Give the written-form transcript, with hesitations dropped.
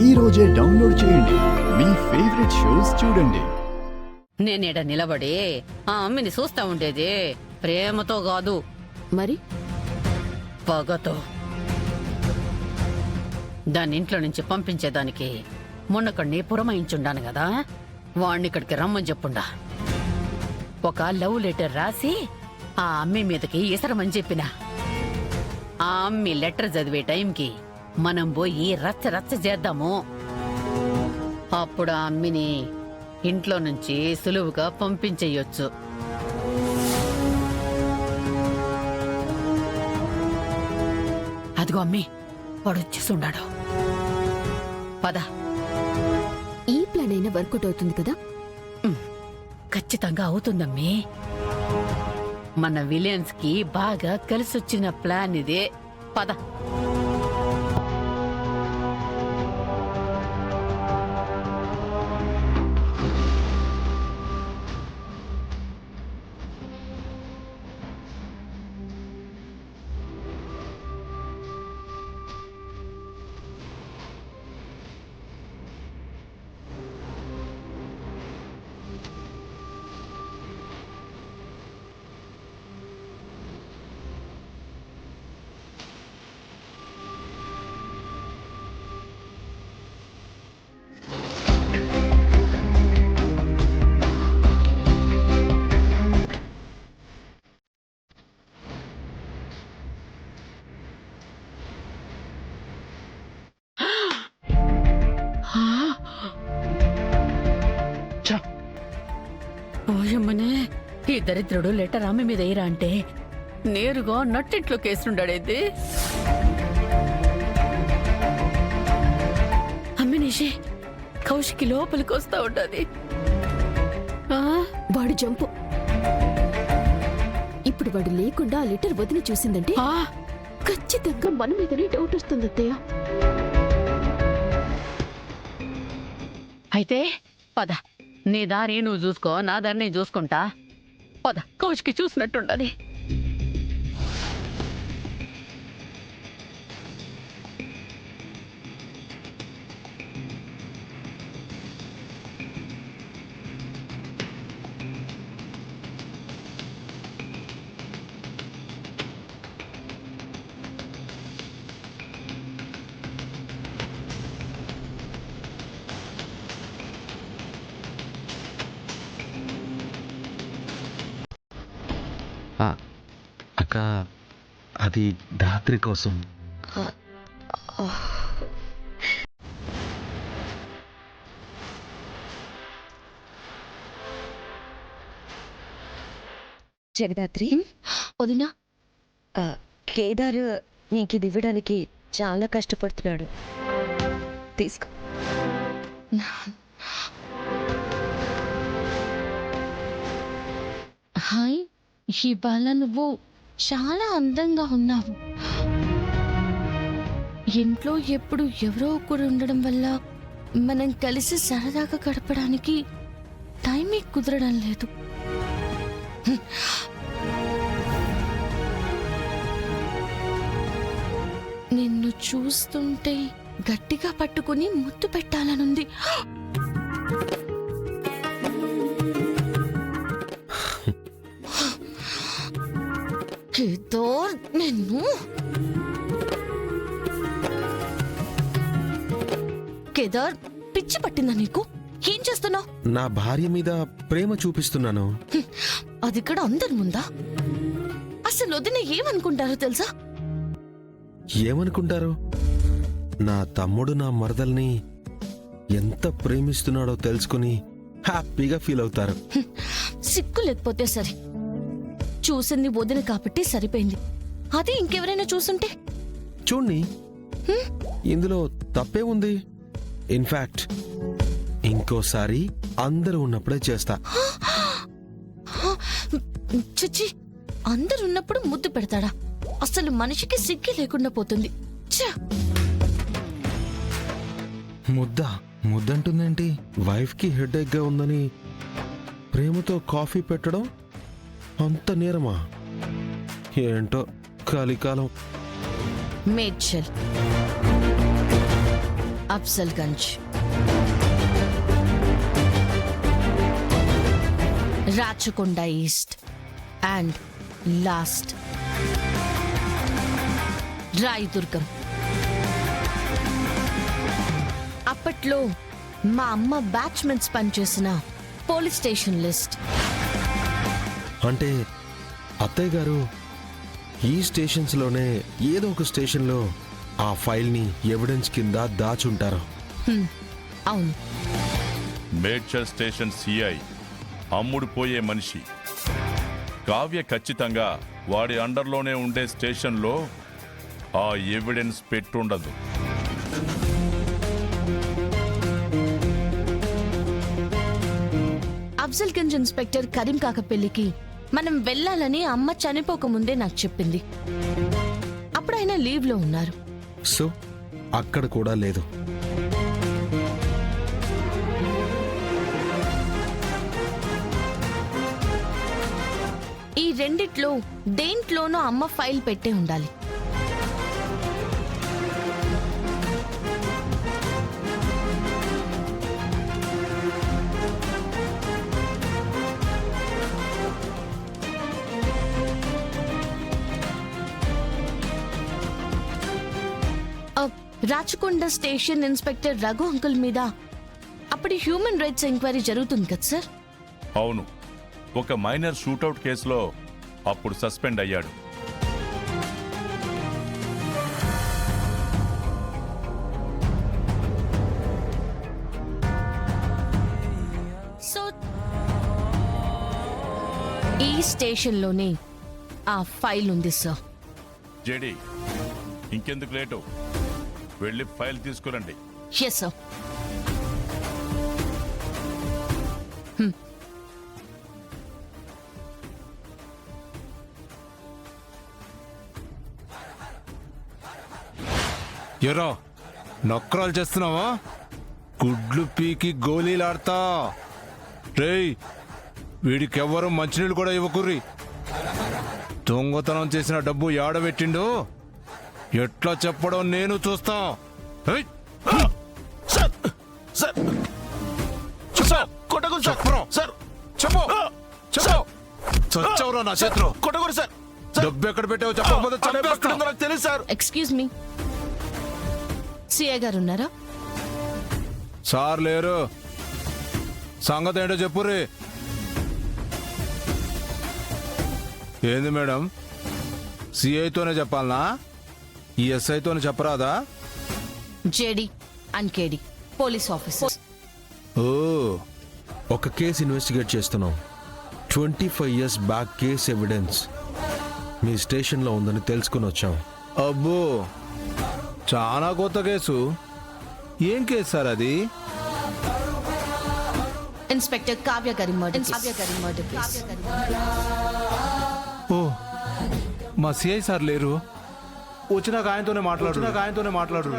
ఈ రోజే డౌన్లోడ్ చేయండి. మీ ఫేవరెట్ షోస్ చూడండి. నేనేడ నిలబడి ఆ అమ్మిని చూస్తా ఉండేది ప్రేమతో కాదు, మరి పగతో. దాన్ని ఇంట్లో నుంచి పంపించేదానికి మొన్నక్కడిని పురమాయించుండాను కదా, వాణ్ణి ఇక్కడికి రమ్మని చెప్పుండా. ఒక లవ్ లెటర్ రాసి ఆ అమ్మి మీదకి ఇసరమని చెప్పిన. ఆ అమ్మి లెటర్ చదివే టైంకి మనం పోయి రచ్చ రచ్చ చేద్దాము. అప్పుడు ఆ అమ్మిని ఇంట్లో నుంచి సులువుగా పంపించేయొచ్చు. అదిగో అమ్మి, వాడు వచ్చేసుండాడు. పద. ఈ ప్లాన్ అయినా వర్కౌట్ అవుతుంది కదా? ఖచ్చితంగా అవుతుందమ్మీ. మన విలియన్స్ కి బాగా కలిసొచ్చిన ప్లాన్ ఇదే. పద. ఓయమ్మనే, ఈ దరిద్రుడు లెటర్ ఆమె మీద ఎయిరా అంటే నేరుగా నట్టింట్లో కేసుండాడైతే. అమ్మినిషి కౌశికి లోపలికి వస్తా ఉంటది. వాడు జంపు. ఇప్పుడు వాడు లేకుండా ఆ లెటర్ వదిలి చూసిందంటే ఖచ్చితంగా మన మీదనే డౌట్ వస్తుంది అత్తయ్య. అయితే పద, నీ దారి నువ్వు చూసుకో, నా దారి నేను చూసుకుంటా. పద, కౌశికి చూసినట్టుండది. అక్క, అది ధాత్రి కోసం. జగదాత్రి, వదినా, కేదార్ నీకు ఇది ఇవ్వడానికి చాలా కష్టపడుతున్నాడు. తీసుకో. హాయ్, ఇవాళ నువ్వు చాలా అందంగా ఉన్నావు. ఇంట్లో ఎప్పుడు ఎవరో ఒకరు ఉండడం వల్ల మనం కలిసి సరదాగా గడపడానికి టైమే కుదరడం లేదు. నిన్ను చూస్తుంటే గట్టిగా పట్టుకుని ముద్దు పెట్టాలనుంది. కేదార్, నిన్ను కేదార్, పిచ్చి పట్టిందా నీకు? ఏం చేస్తున్నావు? నా భార్య మీద ప్రేమ చూపిస్తున్నాను. అది కూడా అందరి ముందా? అసలు వదిన ఏమనుకుంటారో తెలుసా? ఏమనుకుంటారు? నా తమ్ముడు నా మరదల్ని ఎంత ప్రేమిస్తున్నాడో తెలుసుకుని హ్యాపీగా ఫీల్ అవుతారు. సిగ్గు లేకపోతే సరే. చూసింది వదిన కాబట్టి సరిపోయింది. అదే ఇంకెవరైనా చూసుంటే? చూడండి, ఇందులో తప్పే ఉంది. ఇన్ఫాక్ట్ ఇంకోసారి అందరూ ఉన్నప్పుడే చేస్తా. చిచ్చి, అందరు ఉన్నప్పుడు ముద్దు పెడతాడా? అసలు మనిషికి సిగ్గు లేకుండా పోతుంది. ముద్దంటుందేంటి? వైఫ్ కి హెడేక్ గా ఉందని ప్రేమతో కాఫీ పెట్టడం అంత నేరమా? ఏంటో కలికాలం. Medchal, Afzalgunj, Rachakonda east and last Rayadurgam. అప్పట్లో మా అమ్మ బ్యాచ్మెంట్స్ పనిచేసిన పోలీస్ స్టేషన్ లిస్ట్. అంటే అత్తయ్య గారు ఈ స్టేషన్స్లోనే ఏదో ఒక స్టేషన్లో ఆ ఫైల్ని ఎవిడెన్స్ కింద దాచుంటారు. అవును. మేడ్చల్ స్టేషన్ సిఐ అమ్ముడు పోయే మనిషి. కావ్య ఖచ్చితంగా వాడి అండర్లోనే ఉండే స్టేషన్లో ఆ ఎవిడెన్స్ పెట్టుండదు. అఫ్జల్గంజ్ ఇన్స్పెక్టర్ కరీం కాక పెళ్లికి మనం వెళ్ళాలని అమ్మ చనిపోకముందే నాకు చెప్పింది. అప్పుడు ఆయన లీవ్లో ఉన్నారు. సో అక్కడ కూడా లేదు. ఈ రెండిట్లో దేంట్లోనూ అమ్మ ఫైల్ పెట్టే ఉండాలి. Rachakonda station inspector Raghu uncle మీద అప్పటి హ్యూమన్ రైట్స్ ఎంక్వైరీ జరుగుతుంది కదా సార్? అవును, ఒక మైనర్ షూటౌట్ కేసులో అప్పుడు సస్పెండ్ అయ్యాడు. సో ఈ స్టేషన్లోనే ఆ ఫైల్ ఉంది సార్. జేడి, ఇంకెందుకు లేటు, వెళ్ళి ఫైల్ తీసుకురండి. Yes sir. ఎరా నొక్కరాలు చేస్తున్నావా? గుడ్లు పీకి గోళీలాడతా. రేయ్, వీడికెవ్వరూ మంచినీళ్ళు కూడా ఇవ్వకుర్రి. దొంగతనం చేసిన డబ్బు ఏడబెట్టిండు ఎట్లా చెప్పడం నేను చూస్తా. చచ్చవరా నా చేతిలో. డబ్బు ఎక్కడ పెట్టావు చెప్పకపోతే తెలుసు సార్. ఎక్స్క్యూజ్ మీ, సిఐ గారు ఉన్నారా? సార్ లేరు. సంగతి ఏంటో చెప్పుర్రి. ఏంది మేడం, సిఐతోనే చెప్పాలనా? ఈ ఎస్ఐతోనే చెప్పరాదా? JD and KD police officer. ఓ, ఒక కేసు ఇన్వెస్టిగేట్ చేస్తున్నాం. 25 years బ్యాక్ కేస్ ఎవిడెన్స్ మీ స్టేషన్లో ఉందని తెలుసుకుని వచ్చాం. అబ్బో, చాలా కొత్త కేసు. ఏం కేసు సార్ అది? ఇన్స్పెక్టర్ కావ్య గారి మర్డర్ కేసు. ఓ, మా సిఐ సార్ లేరు. వచ్చినాక ఆయనతోనే మాట్లాడు.